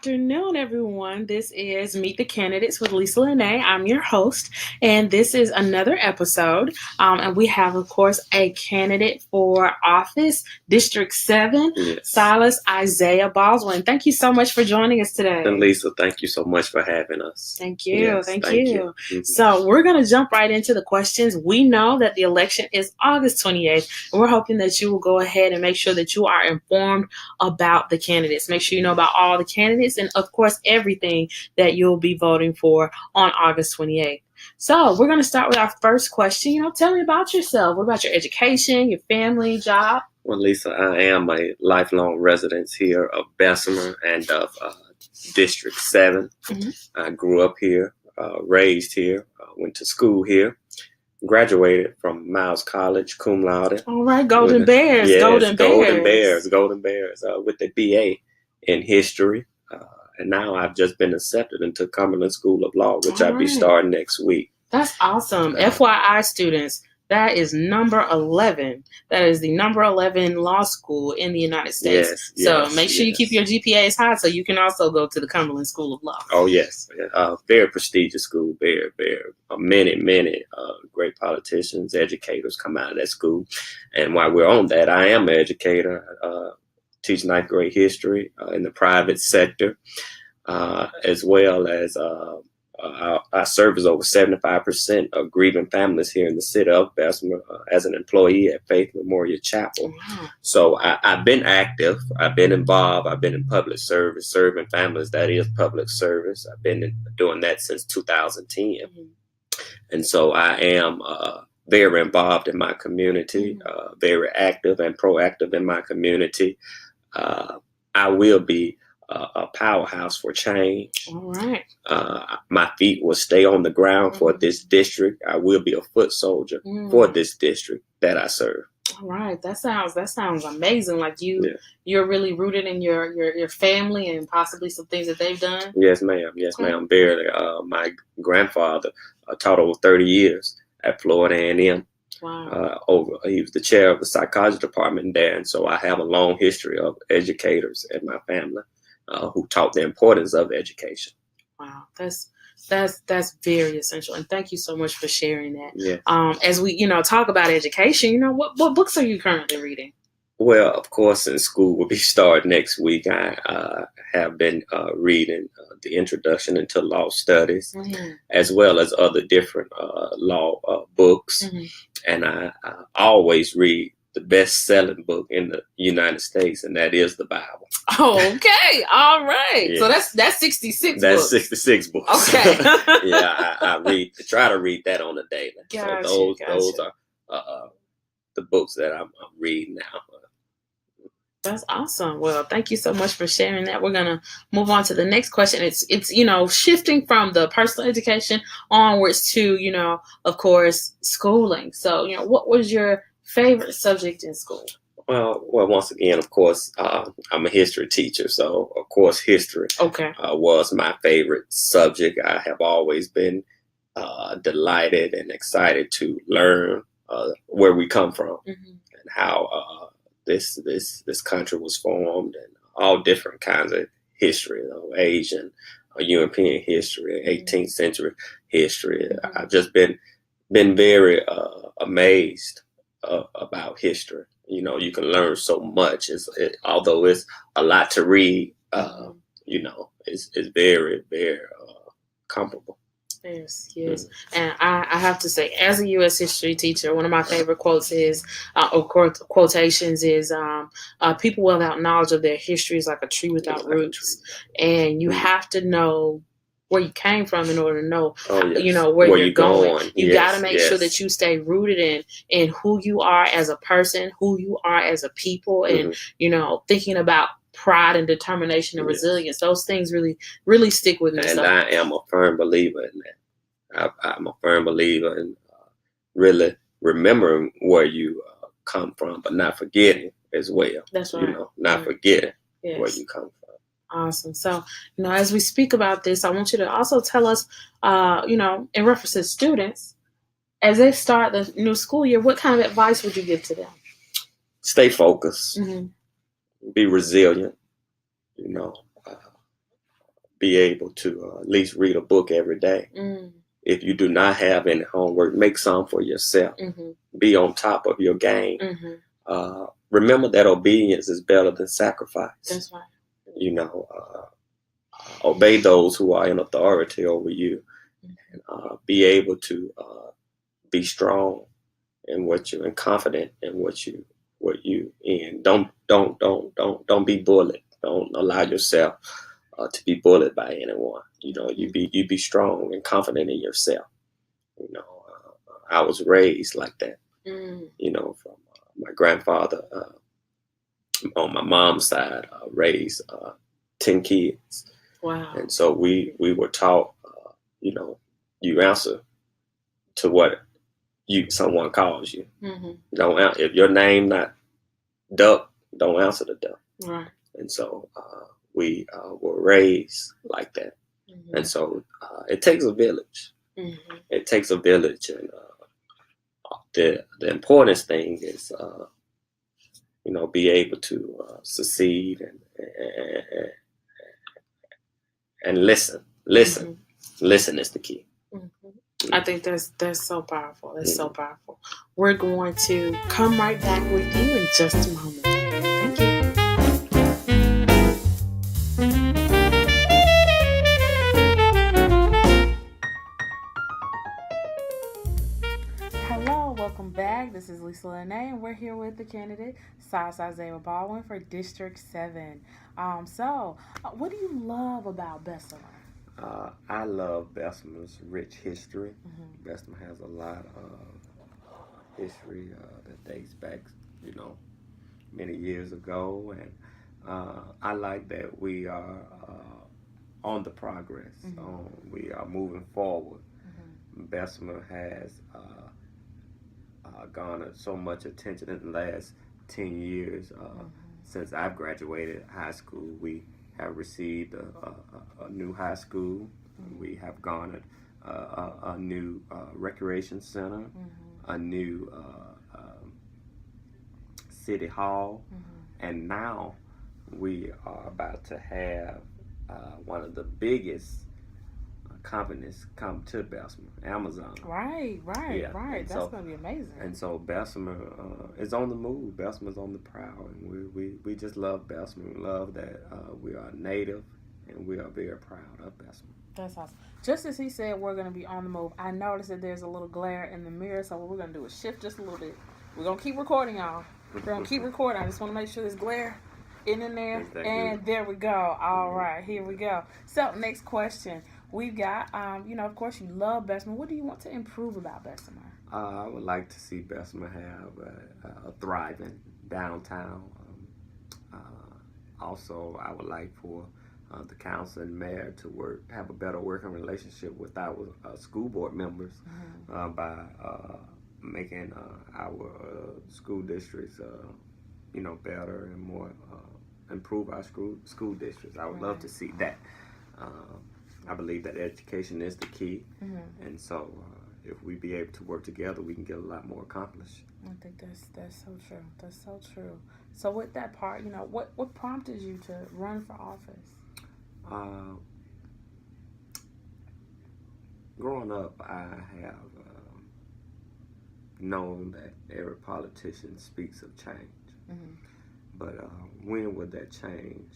afternoon, everyone. This is Meet the Candidates with Lisa Lene. I'm your host, and this is another episode. And we have, of course, a candidate for office, District 7, Yes. Silas Isaiah Baldwin. Thank you so much for joining us today. And Lisa, thank you so much for having us. Thank you. Yes, thank thank you. you. So we're going to jump right into the questions. We know that the election is August 28th, and we're hoping that you will go ahead and make sure that you are informed about the candidates. Make sure you know about all the candidates and, of course, everything that you'll be voting for on August 28th. So we're going to start with our first question. Tell me about yourself. What about your education, your family, job? Well, Lisa, I am a lifelong resident here of Bessemer and of District 7. Mm-hmm. I grew up here, raised here, went to school here, graduated from Miles College, cum laude. All right, Golden Bears. Yes, Golden Bears. Golden Bears, with the BA in history. And now I've just been accepted into Cumberland School of Law, which I'll be starting next week. That's awesome. FYI, students, that is number 11. That is the number 11 law school in the United States. So make sure you keep your GPAs high so you can also go to the Cumberland School of Law. Oh, yes. Very prestigious school. Very, very. Many great politicians, educators come out of that school. And while we're on that, I am an educator. Teach ninth grade history in the private sector, as well as I service over 75% of grieving families here in the city of Bessemer as an employee at Faith Memorial Chapel. Wow. So I've been active. I've been involved. I've been in public service, serving families. That is public service. I've been doing that since 2010. Mm-hmm. And so I am very involved in my community, very active and proactive in my community. I will be a powerhouse for change. All right. My feet will stay on the ground for this district. I will be a foot soldier for this district that I serve. All right. That sounds amazing. Like you're really rooted in your family and possibly some things that they've done. Yes, ma'am. Yes, ma'am. Barely. My grandfather taught over 30 years at Florida A&M. Wow. He was the chair of the psychology department there, and so I have a long history of educators in my family who taught the importance of education. Wow, that's very essential, and thank you so much for sharing that. Yeah. As we talk about education, what books are you currently reading? Well, of course, since school will be starting next week, I have been reading the Introduction into Law Studies, as well as other different law books. Mm-hmm. And I always read the best-selling book in the United States, and that is the Bible. Oh, okay. All right. Yeah. So that's 66 That's books. 66 books. Okay. Yeah, I try to read that on a daily. Gotcha, so those are the books that I'm reading now. That's awesome. Well, thank you so much for sharing that. We're going to move on to the next question. It's shifting from the personal education onwards to, of course, schooling. So, what was your favorite subject in school? Well, once again, of course, I'm a history teacher. So, of course, history was my favorite subject. I have always been delighted and excited to learn where we come from and how this country was formed, and all different kinds of history, Asian, European history, 18th century history. I've just been very amazed about history. You can learn so much. Although it's a lot to read, it's very, very comparable. Yes. And I have to say, as a U.S. history teacher, one of my favorite quotes is, quotations is, people without knowledge of their history is like a tree without roots. And you have to know where you came from in order to know, where you're going. You got to make sure that you stay rooted in who you are as a person, who you are as a people, and, thinking about pride and determination and resilience. Those things really, really stick with me. And I am a firm believer in that. I'm a firm believer in really remembering where you come from, but not forgetting as well. That's right. Not forgetting where you come from. Awesome. So, as we speak about this, I want you to also tell us, in reference to students, as they start the new school year, what kind of advice would you give to them? Stay focused. Be resilient. be able to at least read a book every day. If you do not have any homework, make some for yourself. Be on top of your game. Remember that obedience is better than sacrifice. That's right. You know, obey those who are in authority over you. And, be able to be strong in what you and confident in what you in. Don't be bullied. Don't allow yourself to be bullied by anyone. You know, you be strong and confident in yourself. You know, I was raised like that. You know, from my grandfather on my mom's side raised 10 kids. Wow. And so we were taught, you know, you answer to what someone calls you. Don't if your name not Duck, don't answer the duck. Right. And so we were raised like that. And so it takes a village. It takes a village, and the important thing is you know, be able to succeed and listen. Listen is the key. I think that's so powerful. That's so powerful. We're going to come right back with you in just a moment. Thank you. Hello, welcome back. This is Lisa Lene, and we're here with the candidate Silas Baldwin for District 7. So, what do you love about Bessemer? I love Bessemer's rich history. Bessemer has a lot of history that dates back, you know, many years ago, and I like that we are on the progress. We are moving forward. Bessemer has garnered so much attention in the last 10 years. Since I've graduated high school, we have received a new high school. We have garnered a new recreation center, a new city hall, and now we are about to have one of the biggest companies come to Bessemer, Amazon. Right. Yeah. That's going to be amazing. And so Bessemer is on the move. Bessemer's on the prowl, and we just love Bessemer. We love that we are native, and we are very proud of Bessemer. That's awesome. Just as he said, we're going to be on the move. I noticed that there's a little glare in the mirror, so what we're going to do is shift just a little bit. We're going to keep recording, y'all. We're going to keep recording. I just want to make sure there's glare in there. And there we go. All right, here we go. So, next question. We've got, you know, of course, you love Bessemer. What do you want to improve about Bessemer? I would like to see Bessemer have a thriving downtown. Also, I would like for the council and mayor to have a better working relationship with our school board members by making our school districts, you know, better and more, improve our school districts. I would love to see that. I believe that education is the key, and so if we be able to work together, we can get a lot more accomplished. I think that's so true. That's so true. So with that part, you know, what prompted you to run for office? Growing up, I have known that every politician speaks of change. But when will that change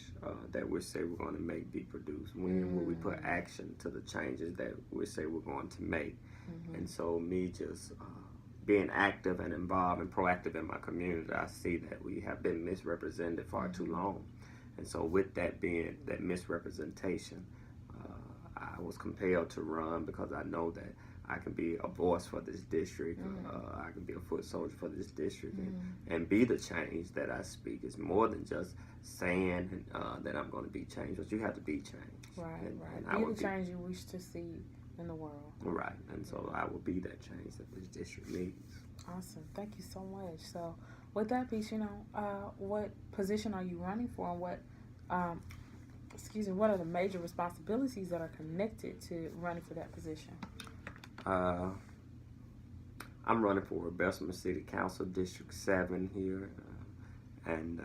that we say we're going to make be produced? When will we put action to the changes that we say we're going to make? And so me just being active and involved and proactive in my community, I see that we have been misrepresented far too long. And so with that being that misrepresentation, I was compelled to run because I know that I can be a voice for this district. I can be a foot soldier for this district and be the change that I speak. It's more than just saying that I'm going to be changed, but you have to be changed. Right. Be the change you wish to see in the world. Right. And so I will be that change that this district needs. Awesome. Thank you so much. So with that piece, you know, what position are you running for, and what are the major responsibilities that are connected to running for that position? I'm running for Bessemer City Council District 7 here, and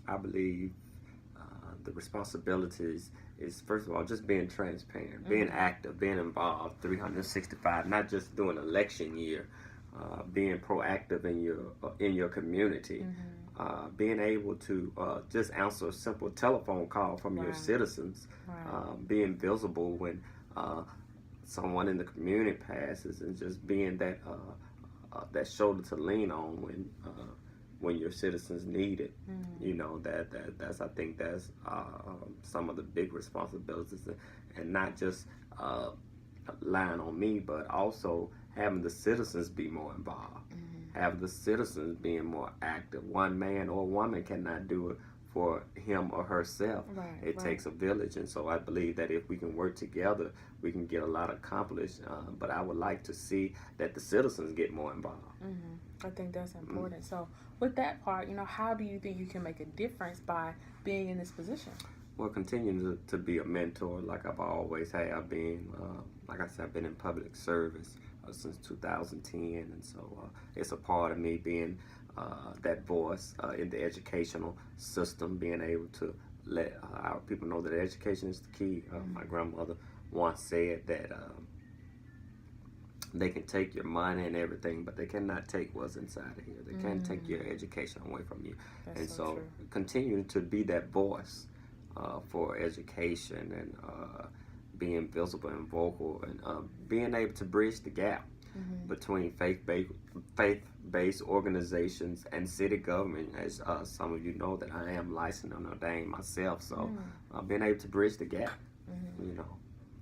I believe the responsibilities is, first of all, just being transparent, being active, being involved 365, not just during election year, being proactive in your community, being able to just answer a simple telephone call from your citizens, being visible when someone in the community passes, and just being that that shoulder to lean on when your citizens need it. You know, that's I think that's some of the big responsibilities, and not just lying on me, but also having the citizens be more involved, have the citizens being more active. One man or woman cannot do it for him or herself. It takes a village, and so I believe that if we can work together, we can get a lot accomplished. But I would like to see that the citizens get more involved. I think that's important. So with that part, how do you think you can make a difference by being in this position? Well, continuing to be a mentor, like I've always have been. Like I said, I've been in public service since 2010, and so it's a part of me being that voice in the educational system, being able to let our people know that education is the key. My grandmother once said that they can take your money and everything, but they cannot take what's inside of here. They can't take your education away from you. That's and so true. Continue to be that voice for education, and being visible and vocal, and being able to bridge the gap between faith-based organizations and city government. As some of you know, that I am licensed and ordained myself, so being able to bridge the gap.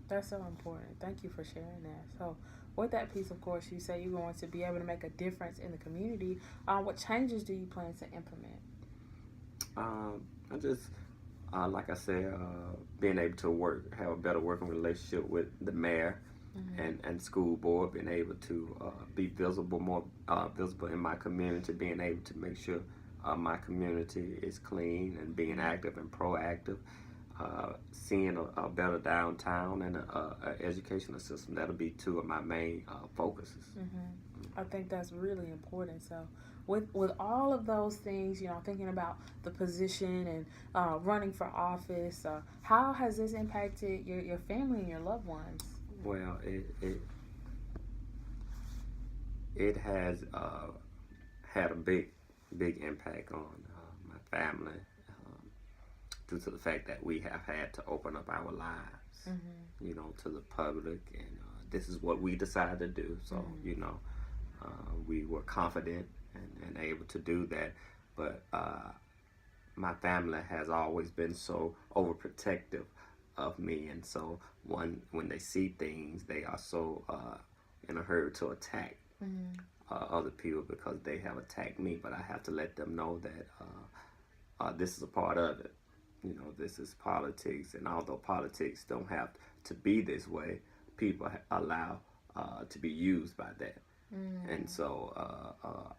That's so important. Thank you for sharing that. So with that piece, of course, you say you're going to be able to make a difference in the community. What changes do you plan to implement? I just like I said, being able to have a better working relationship with the mayor and school board, being able to be more visible in my community, being able to make sure my community is clean, and being active and proactive, seeing a better downtown, and an educational system. That'll be two of my main focuses. I think that's really important. So with all of those things, thinking about the position and running for office, how has this impacted your family and your loved ones? Well, it has had a big impact on my family, due to the fact that we have had to open up our lives, to the public, and this is what we decided to do. So, we were confident and able to do that, but my family has always been so overprotective of me, and so when they see things, they are so in a hurry to attack other people because they have attacked me. But I have to let them know that this is a part of it. This is politics, and although politics don't have to be this way, people allow to be used by that. And so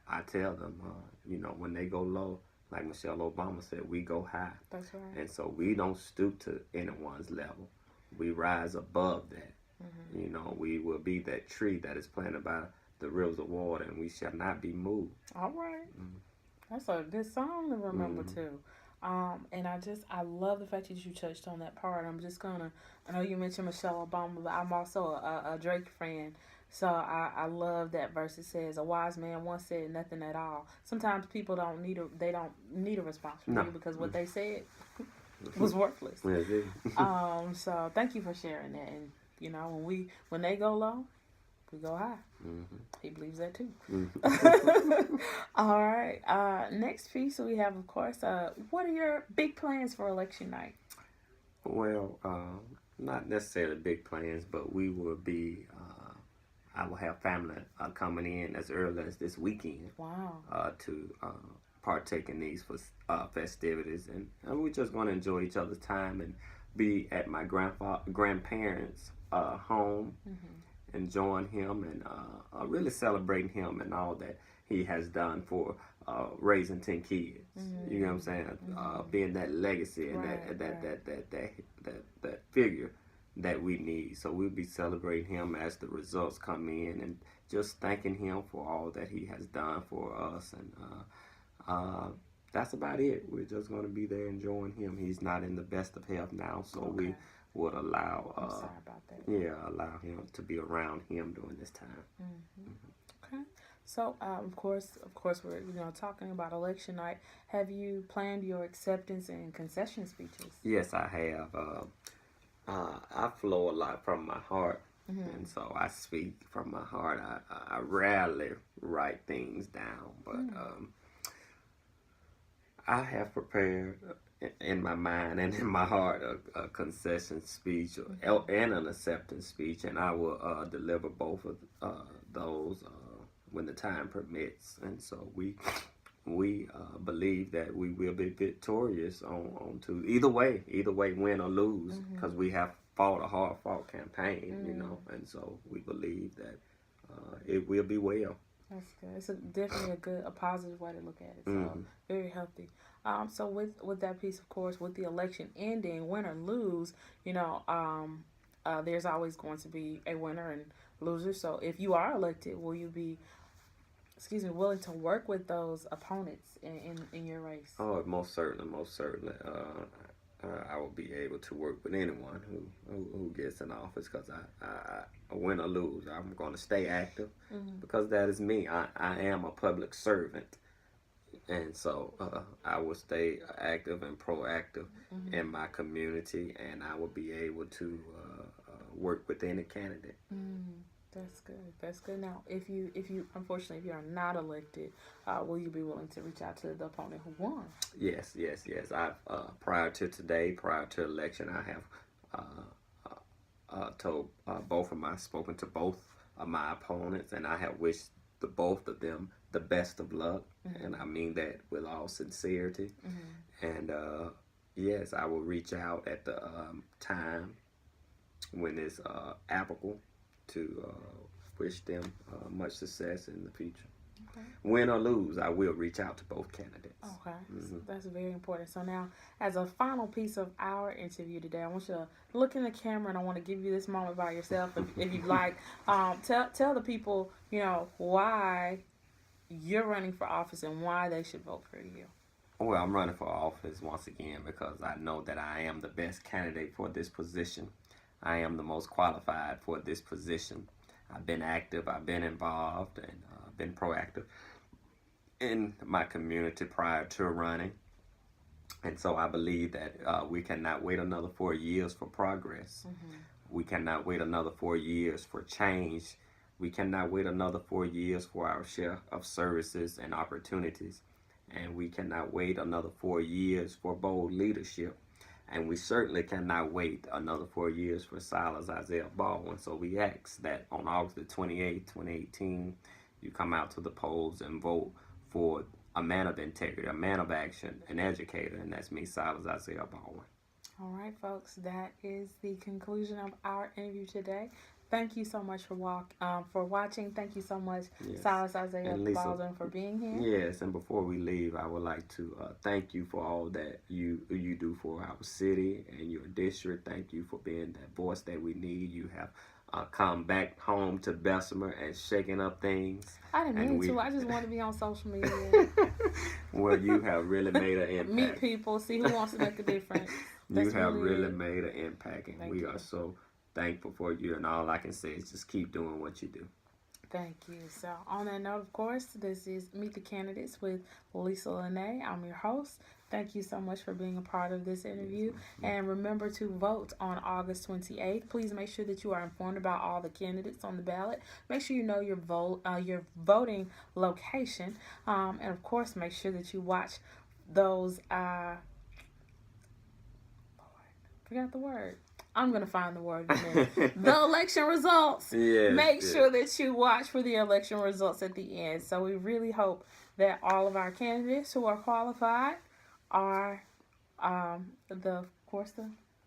I tell them, when they go low, like Michelle Obama said, we go high. That's right. And so we don't stoop to anyone's level. We rise above that. We will be that tree that is planted by the rivers of water, and we shall not be moved. All right. That's a good song to remember too. And I love the fact that you touched on that part. I know you mentioned Michelle Obama, but I'm also a Drake fan. So I love that verse. It says, "A wise man once said nothing at all." Sometimes people don't need a response from you because what they said was worthless. So thank you for sharing that. And when they go low, we go high. He believes that too. All right. Next piece we have, of course, what are your big plans for election night? Well, not necessarily big plans, but we will be. I will have family coming in as early as this weekend. Wow. To partake in these festivities, and we're just going to enjoy each other's time and be at my grandparents' home. Enjoying him and really celebrating him and all that he has done for raising 10 kids. You know what I'm saying? Being that legacy and that figure that we need. So we'll be celebrating him as the results come in, and just thanking him for all that he has done for us, and that's about it. We're just going to be there enjoying him. He's not in the best of health now, so we would allow I'm sorry about that. allow him to be around him during this time. Okay. So of course we're talking about election night. Have you planned your acceptance and concession speeches? Yes, I have. I flow a lot from my heart, and so I speak from my heart. I rarely write things down, but I have prepared in my mind and in my heart a concession speech and an acceptance speech, and I will deliver both of those when the time permits. And so we believe that we will be victorious on to either way, win or lose, because we have fought a hard-fought campaign, and so we believe that it will be well. That's good. It's definitely a positive way to look at it. So very healthy. So with that piece, of course, with the election ending, win or lose, there's always going to be a winner and loser. So if you are elected, will you be willing to work with those opponents in your race? Oh, most certainly. I will be able to work with anyone who gets in office, because I win or lose, I'm going to stay active, because that is me. I am a public servant, and so I will stay active and proactive in my community, and I will be able to work with any candidate. That's good. Now, if you unfortunately, if you are not elected, will you be willing to reach out to the opponent who won? Yes. I've prior to election, I have spoken to both of my opponents, and I have wished both of them the best of luck, and I mean that with all sincerity. And yes, I will reach out at the time when it's applicable to wish them much success in the future. Okay. Win or lose, I will reach out to both candidates. Okay, that's very important. So now, as a final piece of our interview today, I want you to look in the camera, and I want to give you this moment by yourself, if you'd like. Tell the people, why you're running for office and why they should vote for you. Well, I'm running for office once again because I know that I am the best candidate for this position. I am the most qualified for this position. I've been active, I've been involved, and been proactive in my community prior to running. And so I believe that we cannot wait another 4 years for progress. We cannot wait another 4 years for change. We cannot wait another 4 years for our share of services and opportunities. And we cannot wait another 4 years for bold leadership. And we certainly cannot wait another 4 years for Silas Baldwin. So we ask that on August the 28th, 2018, you come out to the polls and vote for a man of integrity, a man of action, an educator, and that's me, Silas Baldwin. All right, folks, that is the conclusion of our interview today. Thank you so much for watching. Thank you so much, Silas Baldwin, for being here. Yes, and before we leave, I would like to thank you for all that you do for our city and your district. Thank you for being that voice that we need. You have come back home to Bessemer and shaking up things. I didn't mean to. I just want to be on social media. Well, you have really made an impact. Meet people, see who wants to make a difference. You have really made an impact, and we are so thankful for you, and all I can say is just keep doing what you do. Thank you. So on that note, of course, this is Meet the Candidates with Lisa Lene. I'm your host. Thank you so much for being a part of this interview. And remember to vote on August 28th. Please make sure that you are informed about all the candidates on the ballot. Make sure you know your voting location. And of course, make sure that you watch those forgot the word. I'm going to find the word in a minute. The election results. Make sure that you watch for the election results at the end. So we really hope that all of our candidates who are qualified are, the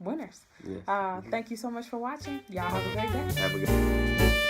winners. Thank you so much for watching. Y'all have a great day. Have a good day.